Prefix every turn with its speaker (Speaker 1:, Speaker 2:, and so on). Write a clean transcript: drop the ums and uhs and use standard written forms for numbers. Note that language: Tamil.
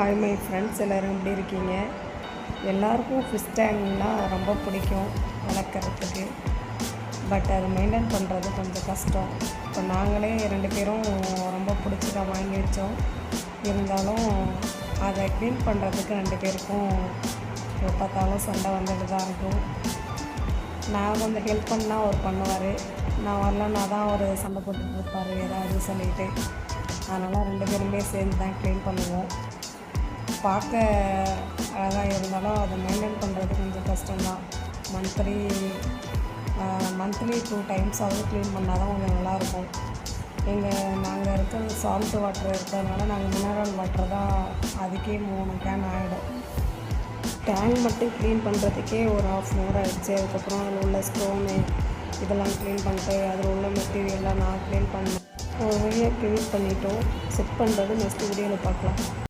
Speaker 1: ஹாய் மை ஃப்ரெண்ட்ஸ், எல்லோரும் எப்படி இருக்கீங்க? எல்லாருக்கும் ஃபிஷ் டேங்க்னால் ரொம்ப பிடிக்கும் வளர்க்குறதுக்கு. பட் அதை மெயின்டைன் பண்ணுறது கொஞ்சம் கஷ்டம். இப்போ நாங்களே 2 பேரும் ரொம்ப பிடிச்சி தான் வாங்கி வச்சோம். இருந்தாலும் அதை க்ளீன் பண்ணுறதுக்கு 2 பேருக்கும் எப்போ பார்த்தாலும் சண்டை வந்துட்டு தான் இருக்கும். நான் கொஞ்சம் ஹெல்ப் பண்ணால் அவர் பண்ணுவார், நான் வரலன்னா தான் அவர் சண்டை போட்டுட்டு இருப்பார் ஏதாவது சொல்லிட்டு. அதனால் 2 பேருமே சேர்ந்து தான் க்ளீன் பண்ணுவோம். பார்க்க அழகாக இருந்தாலும் அதை மெயின்டைன் பண்ணுறது கொஞ்சம் கஷ்டம்தான். மந்த்லி 2 டைம்ஸாவது க்ளீன் பண்ணால் தான் கொஞ்சம் நல்லாயிருக்கும். நாங்கள் இருக்கிறது சால்ட் வாட்டர் இருக்கிறதுனால நாங்கள் மினரல் வாட்டர் தான், அதுக்கே 3 கேன் ஆகிடும். டேங்க் மட்டும் க்ளீன் பண்ணுறதுக்கே ஒரு 1/2 hour ஆகிடுச்சு. அதுக்கப்புறம் அதில் உள்ள ஸ்டோனு இதெல்லாம் க்ளீன் பண்ணிட்டு அதில் உள்ள மெட்டீரியல்லாம் நான் க்ளீன் பண்ணேன். ஒரு வழியாக க்ளீன் பண்ணிட்டோம். செட் பண்ணுறது நெக்ஸ்ட் வீடியோவில் பார்க்கலாம்.